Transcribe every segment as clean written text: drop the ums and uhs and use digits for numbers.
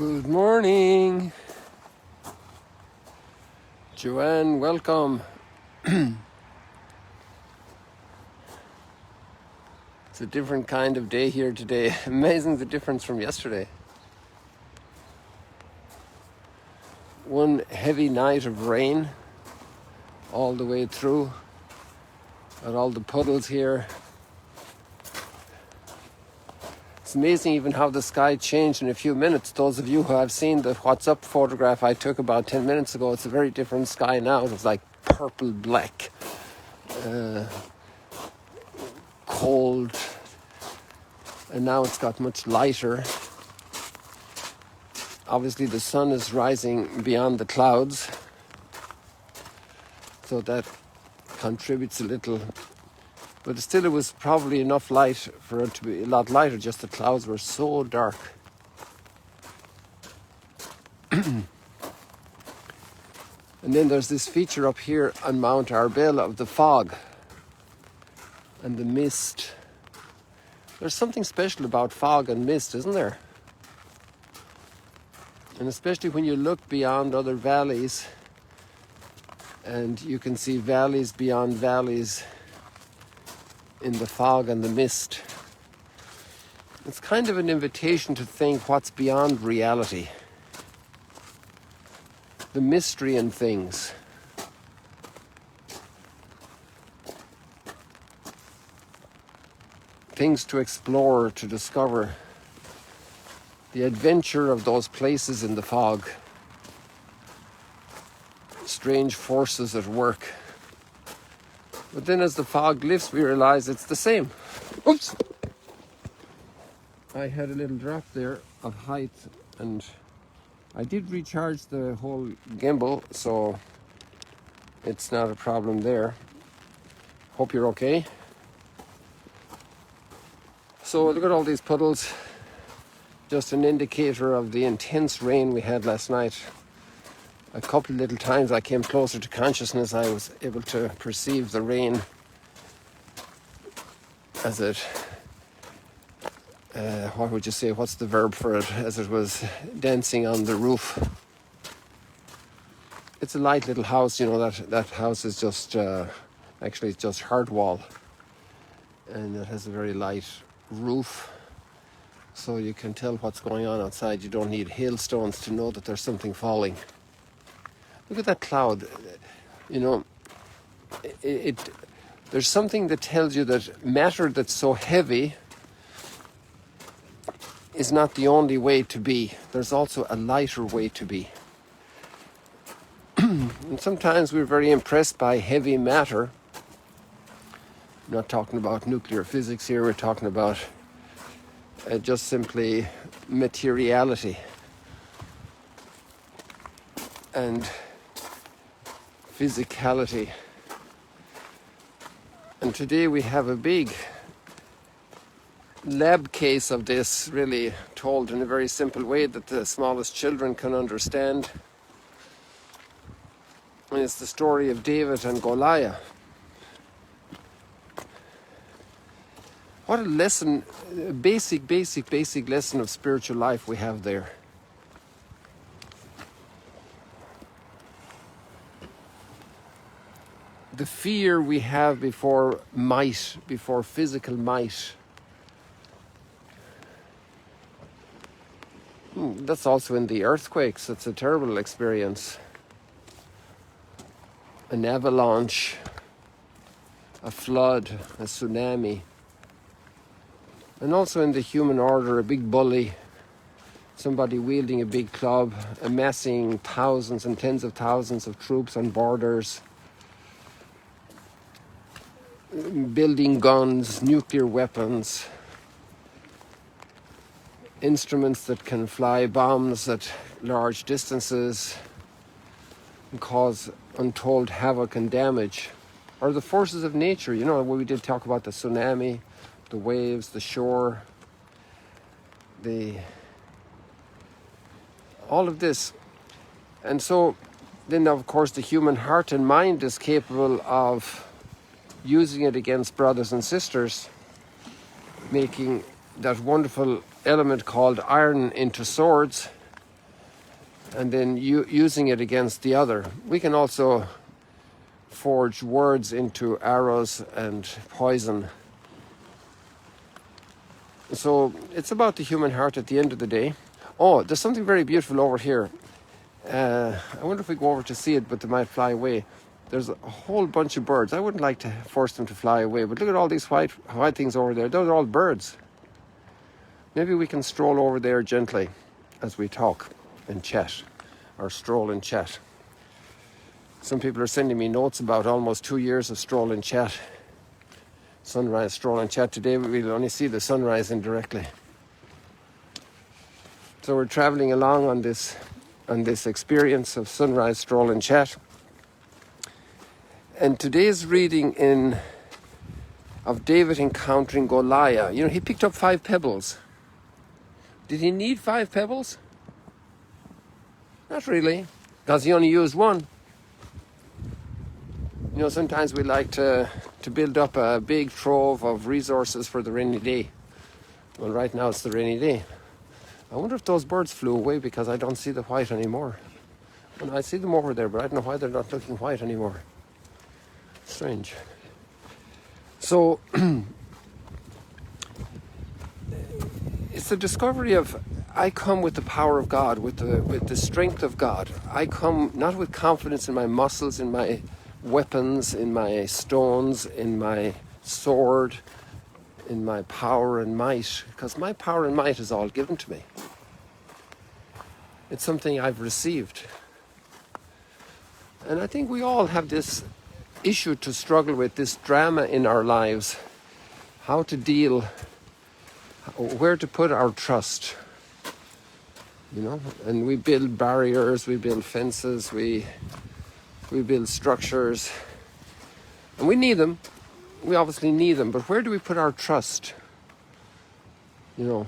Good morning, Joanne. Welcome. It's a different kind of day here today. Amazing the difference from yesterday. One heavy night of rain all the way through, and all the puddles here. It's amazing even how the sky changed in a few minutes. Those of you who have seen the What's Up photograph I took about 10 minutes ago, it's a very different sky now. It was like purple black, cold, and now it's got much lighter. Obviously the sun is rising beyond the clouds, so that contributes a little. But still, it was probably enough light for it to be a lot lighter, just the clouds were so dark. And then there's this feature up here on Mount Arbella of the fog and the mist. There's something special about fog and mist, isn't there? And especially when you look beyond other valleys and you can see valleys beyond valleys in the fog and the mist. It's kind of an invitation to think what's beyond reality. The mystery in things. Things to explore, to discover. The adventure of those places in the fog. Strange forces at work. But then as the fog lifts, we realize it's the same. Oops! I had a little drop there of height, and I did recharge the whole gimbal, so it's not a problem there. Hope you're okay. So look at all these puddles. Just an indicator of the intense rain we had last night. A couple of little times I came closer to consciousness, I was able to perceive the rain as it, what would you say, what's the verb for it, as it was dancing on the roof. It's a light little house, you know, that house is just, actually it's just hard wall. And it has a very light roof, so you can tell what's going on outside. You don't need hailstones to know that there's something falling. Look at that cloud. You know, there's something that tells you that matter that's so heavy is not the only way to be. There's also a lighter way to be. And sometimes we're very impressed by heavy matter. I'm not talking about nuclear physics here. We're talking about just simply materiality. And physicality. And today we have a big lab case of this, really told in a very simple way that the smallest children can understand. And it's the story of David and Goliath. What a lesson, a basic lesson of spiritual life we have there. The fear we have before might, before physical might. That's also in the earthquakes. It's a terrible experience. An avalanche, a flood, a tsunami. And also in the human order, a big bully, somebody wielding a big club, amassing thousands and tens of thousands of troops on borders, building guns, nuclear weapons, instruments that can fly bombs at large distances and cause untold havoc and damage. Or the forces of nature, you know, we did talk about the tsunami, the waves, the shore, all of this. And so then of course the human heart and mind is capable of using it against brothers and sisters, making that wonderful element called iron into swords, and then using it against the other. We can also forge words into arrows and poison. So it's about the human heart at the end of the day. Oh, there's something very beautiful over here. I wonder if we go over to see it, but they might fly away. There's a whole bunch of birds. I wouldn't like to force them to fly away, but look at all these white things over there. Those are all birds. Maybe we can stroll over there gently as we talk and chat, or stroll and chat. Some people are sending me notes about almost 2 years of stroll and chat. Sunrise, stroll and chat. Today we'll only see the sunrise indirectly. So we're traveling along on this experience of sunrise, stroll and chat. And today's reading of David encountering Goliath. You know, he picked up 5 pebbles. Did he need 5 pebbles? Not really, because he only used 1. You know, sometimes we like to build up a big trove of resources for the rainy day. Well, right now it's the rainy day. I wonder if those birds flew away because I don't see the white anymore. Well, I see them over there, but I don't know why they're not looking white anymore. Strange. So it's the discovery of, I come with the power of God, with the strength of God. I come not with confidence in my muscles, in my weapons, in my stones, in my sword, in my power and might, because my power and might is all given to me. It's something I've received. And I think we all have this issue to struggle with, this drama in our lives, how to deal, where to put our trust, you know. And we build barriers, we build fences, we build structures, and we need them. We obviously need them, but where do we put our trust? You know,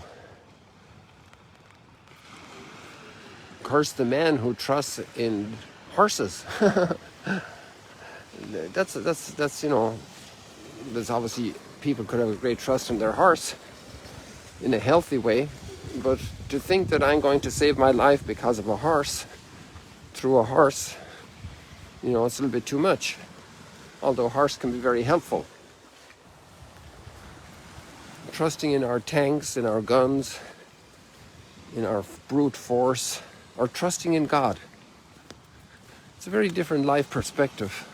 curse the man who trusts in horses. That's you know, there's obviously people could have a great trust in their horse in a healthy way, but to think that I'm going to save my life because of a horse, through a horse, you know, it's a little bit too much. Although a horse can be very helpful. Trusting in our tanks, in our guns, in our brute force, or trusting in God. It's a very different life perspective.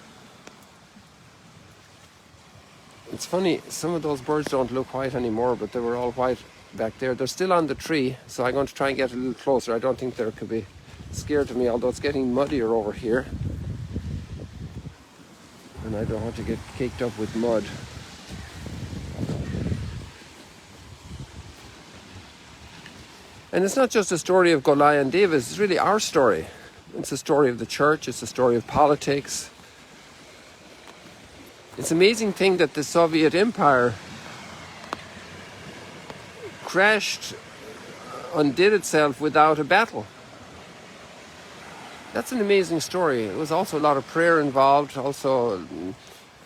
It's funny, some of those birds don't look white anymore, but they were all white back there. They're still on the tree, so I'm going to try and get a little closer. I don't think they could be scared of me, although it's getting muddier over here. And I don't want to get caked up with mud. And it's not just a story of Goliath and David, it's really our story. It's a story of the church, it's a story of politics. It's an amazing thing that the Soviet Empire crashed, undid itself without a battle. That's an amazing story. It was also a lot of prayer involved, also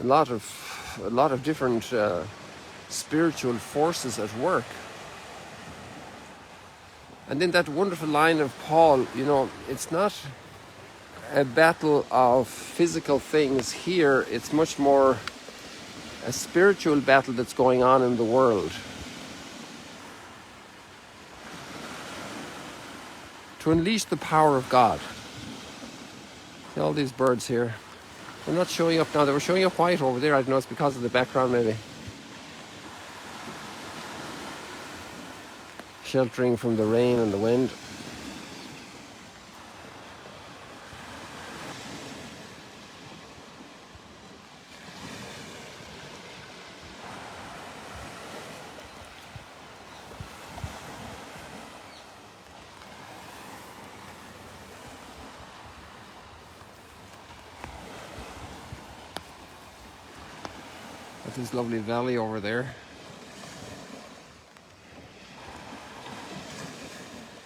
a lot of different spiritual forces at work. And then that wonderful line of Paul, you know, it's not a battle of physical things here, it's much more a spiritual battle that's going on in the world. To unleash the power of God. See all these birds here. They're not showing up now. They were showing up white over there. I don't know, it's because of the background maybe. Sheltering from the rain and the wind. Got this lovely valley over there.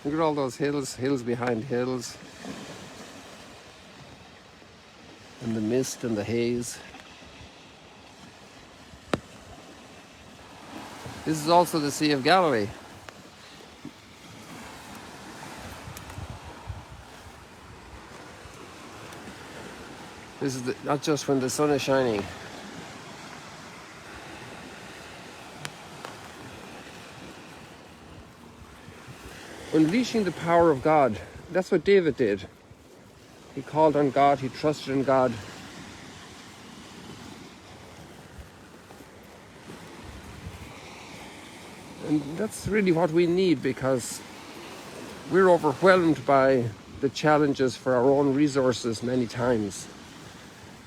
Look at all those hills behind hills. And the mist and the haze. This is also the Sea of Galilee. This is not just when the sun is shining. Unleashing the power of God. That's what David did. He called on God, he trusted in God. And that's really what we need, because we're overwhelmed by the challenges for our own resources many times.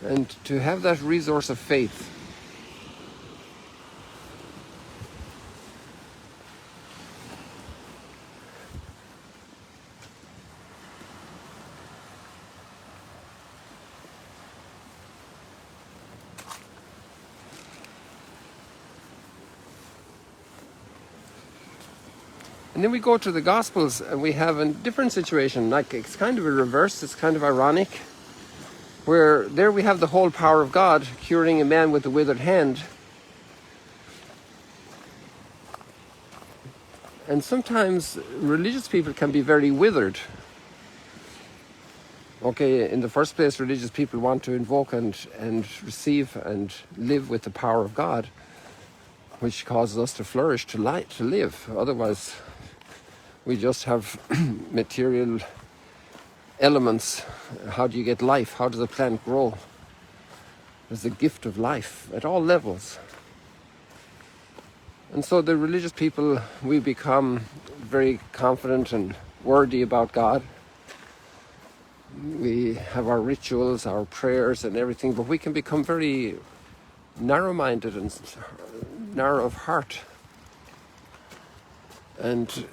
And to have that resource of faith, and then we go to the Gospels and we have a different situation. Like, it's kind of a reverse, it's kind of ironic, where there we have the whole power of God curing a man with a withered hand. And sometimes religious people can be very withered. Okay, in the first place, religious people want to invoke and receive and live with the power of God, which causes us to flourish, to live. Otherwise, we just have material elements. How do you get life? How does a plant grow? There's the gift of life at all levels. And so the religious people, we become very confident and wordy about God. We have our rituals, our prayers and everything, but we can become very narrow-minded and narrow of heart and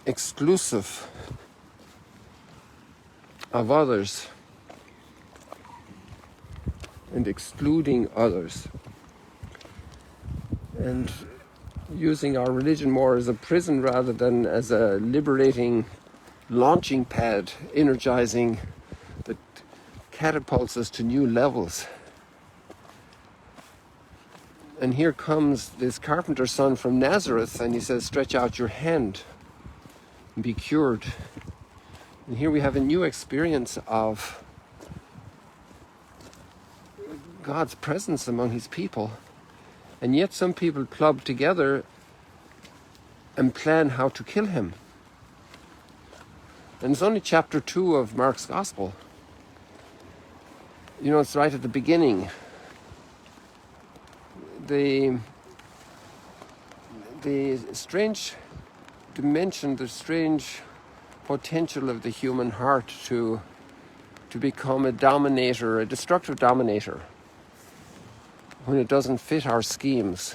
exclusive of others and excluding others, and using our religion more as a prison rather than as a liberating launching pad, energizing, that catapults us to new levels. And here comes this carpenter's son from Nazareth, and he says, stretch out your hand and be cured. And here we have a new experience of God's presence among his people. And yet some people club together and plan how to kill him. And it's only chapter 2 of Mark's Gospel. You know, it's right at the beginning. The strange dimension, the strange potential of the human heart to become a dominator, a destructive dominator, when it doesn't fit our schemes.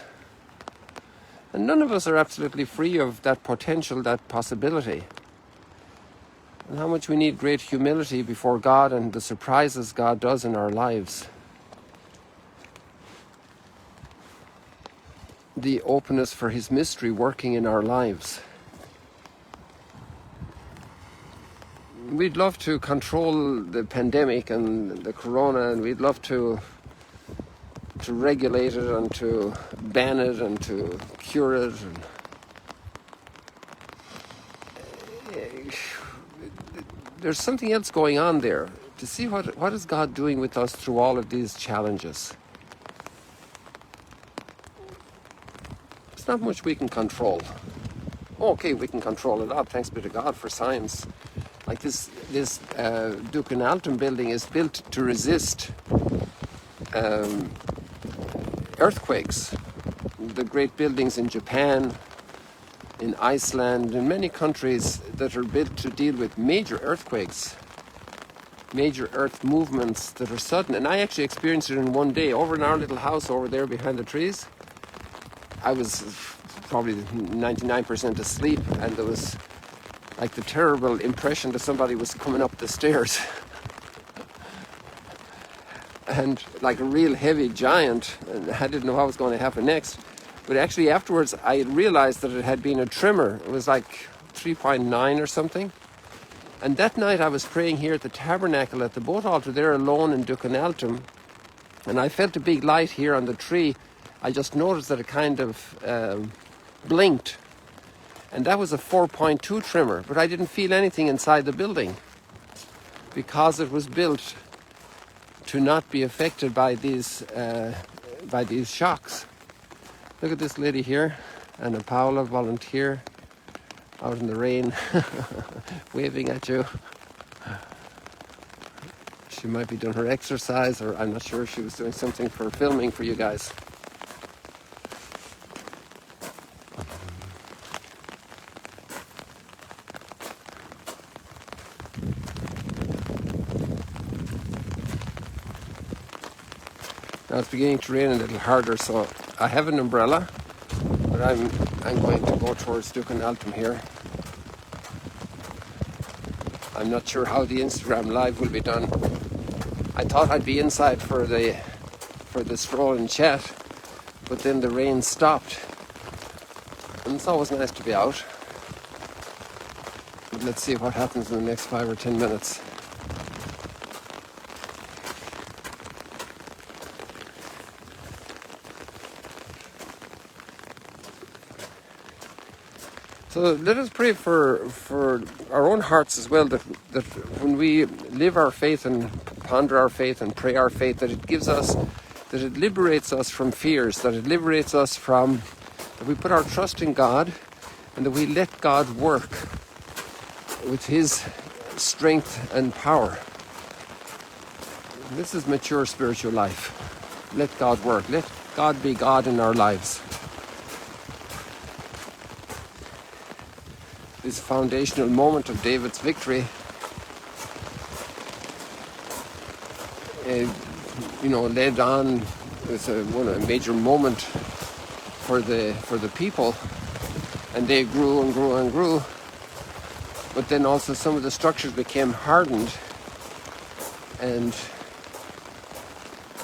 And none of us are absolutely free of that potential, that possibility. And how much we need great humility before God and the surprises God does in our lives. The openness for his mystery working in our lives. We'd love to control the pandemic and the corona, and we'd love to regulate it and to ban it and to cure it. And there's something else going on there. To see what is God doing with us through all of these challenges. It's not much we can control. Okay, we can control a lot, thanks be to God for science. Like this Duke Alton building is built to resist earthquakes. The great buildings in Japan, in Iceland, in many countries that are built to deal with major earthquakes, major earth movements that are sudden. And I actually experienced it in one day over in our little house over there behind the trees. I was probably 99% asleep, and there was like the terrible impression that somebody was coming up the stairs. And like a real heavy giant, and I didn't know what was going to happen next. But actually afterwards I realized that it had been a tremor. It was like 3.9 or something. And that night I was praying here at the tabernacle at the boat altar there alone in Ducanaltum, and I felt a big light here on the tree. I just noticed that it kind of blinked, and that was a 4.2 tremor, but I didn't feel anything inside the building because it was built to not be affected by these shocks. Look at this lady here, Anna Paula, volunteer, out in the rain, waving at you. She might be doing her exercise, or I'm not sure, she was doing something for filming for you guys. Now it's beginning to rain a little harder, so I have an umbrella, but I'm going to go towards Ducan Altum here. I'm not sure how the Instagram live will be done. I thought I'd be inside for the stroll and chat, but then the rain stopped. And it's always nice to be out. But let's see what happens in the next 5 or 10 minutes. So let us pray for our own hearts as well, that when we live our faith and ponder our faith and pray our faith, that it liberates us from fears, that it liberates us from, that we put our trust in God and that we let God work with His strength and power. This is mature spiritual life. Let God work. Let God be God in our lives. This foundational moment of David's victory, led on as a major moment for the people, and they grew and grew and grew. But then also some of the structures became hardened, and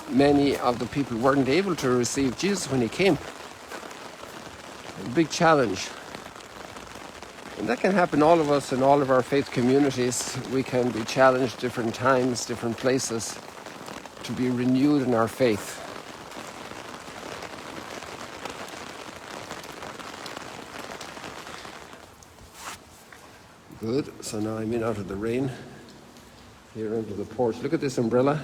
many of the people weren't able to receive Jesus when He came. A big challenge. And that can happen, all of us in all of our faith communities. We can be challenged different times, different places, to be renewed in our faith. Good. So now I'm in out of the rain, here under the porch. Look at this umbrella.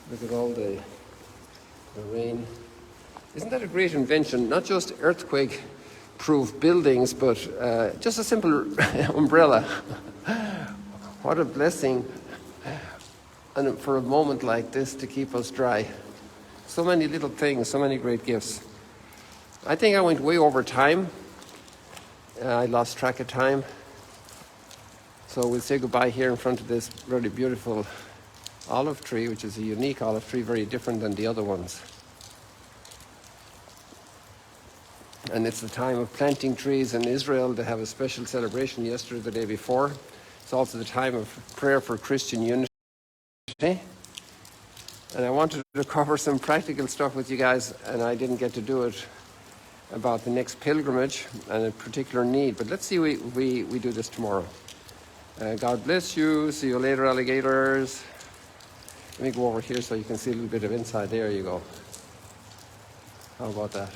Look at all the rain. Isn't that a great invention? Not just earthquake-proof buildings, but just a simple umbrella. What a blessing. And for a moment like this, to keep us dry. So many little things, so many great gifts. I think I went way over time. I lost track of time. So we'll say goodbye here in front of this really beautiful olive tree, which is a unique olive tree, very different than the other ones. And it's the time of planting trees in Israel. They have a special celebration yesterday, the day before. It's also the time of prayer for Christian unity. And I wanted to cover some practical stuff with you guys, and I didn't get to do it, about the next pilgrimage and a particular need. But let's see we do this tomorrow. God bless you. See you later, alligators. Let me go over here so you can see a little bit of inside. There you go. How about that?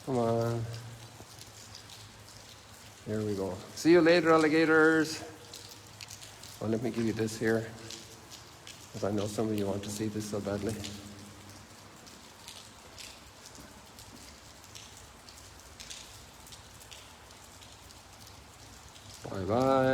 Come on. Here we go. See you later, alligators. Well, let me give you this here, because I know some of you want to see this so badly. Bye-bye.